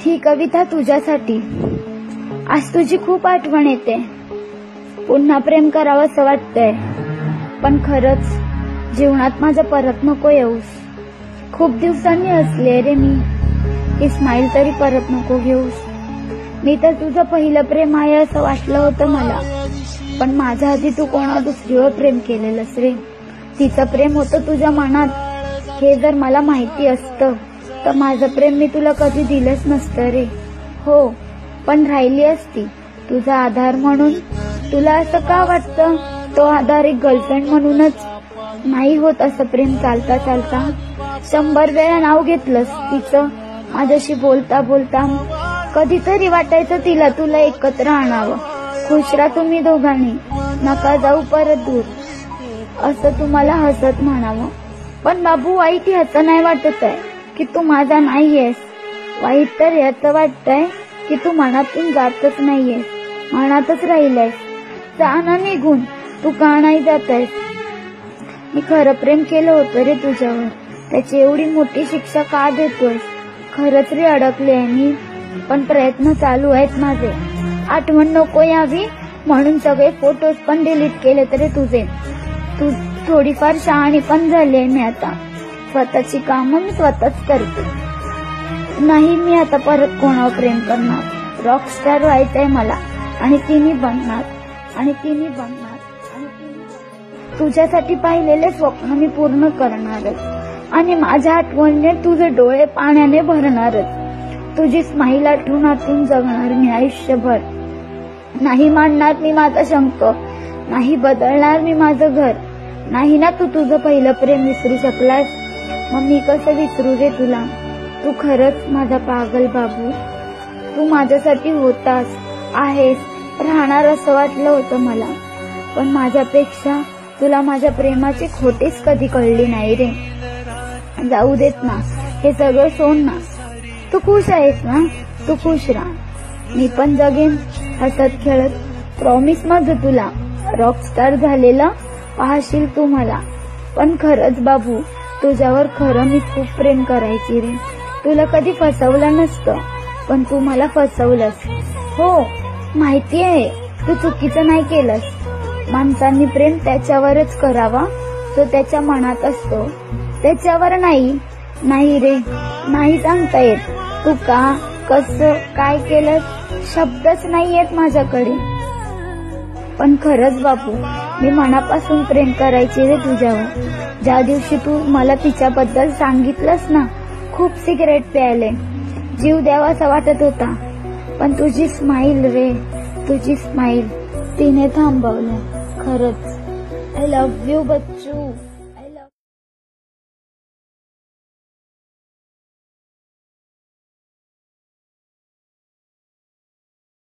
ही कविता तुझ्यासाठी. आज तुझी खूप आठवण येते. पुन्हा प्रेम करावं असं वाटतंय, पण खरंच जीवनात माझं परत नको येऊस. खूप दिवसांनी हसले रे मी, ही स्माईल तरी परत नको घेऊस. मी तर तुझं पहिलं प्रेम आहे असं वाटलं होतं मला, पण माझ्या आधी तू कोणा दुसरीवर प्रेम केलेलंस रे. तिचं प्रेम होतं तुझ्या मनात. हे जर मला माहिती असतं तर माझं प्रेम मी तुला कधी दिलंच नसतं रे. हो, पण राहिली असती तुझा आधार म्हणून. तुला असं का वाटतं तो आधार एक गर्लफ्रेंड म्हणूनच नाही होत असं प्रेम चालता चालता? 100 वेळा नाव घेतलंस तिचं माझ्याशी बोलता बोलता. कधीतरी वाटायचं तिला तुला एकत्र आणावं. खुश राहा तुम्ही दोघांनी, नका जाऊ परत दूर, असं तुम्हाला हसत म्हणावं. पण बाबू, वाईट ह्याचं नाही वाटत आहे की तू माझा नाहीयेस. वाईट तर ह्याचं वाटतंय की तू मनातून जातच नाहीयेस, मनातच राहिलायस. जा ना निघून, तू का नाही जातायस? मी खरं प्रेम केलं होतं रे तुझ्यावर, त्याची एवढी मोठी शिक्षा का देतोयस? खरंच रे अडकले आहे मी, पण प्रयत्न चालू आहेत माझे. आठवण नको यावी म्हणून सगळे फोटोज पण डिलीट केले तरी तुझे. तू थोडीफार शहाणी पण झाली आहे मी आता. स्वतःची कामं मी स्वतःच करते. नाही, मी आता परत कोणावर प्रेम करणार. रॉकस्टार व्हायचंय मला, आणि तिने बनणार. तुझ्यासाठी पाहिलेले स्वप्न मी पूर्ण करणारच, आणि माझ्या आठवणीने तुझे डोळे पाण्याने भरणारच. तुझी स्माईल आठवणातून जगणार मी आयुष्यभर. नाही मांडणार मी माझा शंक, नाही बदलणार मी माझं घर. नाही ना तू तुझं पहिलं प्रेम विसरू शकलास, मग मी कसं विसरू रे तुला? तू खरंच माझा पागल बाबू. तू माझ्यासाठी होतास, आहेस, राहणार असं वाटलं होतं मला, पण माझ्यापेक्षा तुला माझ्या प्रेमाची खोटीच कधी कळली नाही रे. जाऊ देत ना, हे सगळं सोड ना. तू खुश आहेस ना? तू खुश राहा, मी पण जगेन हसत खेळत. प्रॉमिस माझं तुला. रॉकस्टार झालेला पाहशील तू मला. पण खरंच बाबू, तुझ्यावर खरं मी खूप प्रेम करायची रे. तुला कधी फसवलं नसतं, पण तू मला फसवलंस. हो, माहिती आहे, तू चुकीचं नाही केलंस. माणसांनी प्रेम त्याच्यावरच करावा जो त्याच्या मनात असतो, त्याच्यावर नाही. नाही रे, नाही सांगता येत. तू का, कसं, काय केलं, शब्दच नाही येत माझ्याकडे. पण खरंच बापू, मी मनापासून प्रेम करायची रे तुझ्यावर. ज्या दिवशी तू मला तिच्याबद्दल सांगितलंस ना, खूप सिगरेट प्यायले, जीव द्यावासा वाटत होता. पण तुझी स्माईल रे, तुझी स्माईल, तिने थांबवलं. खरंच, आय लव्ह यू बच्चू.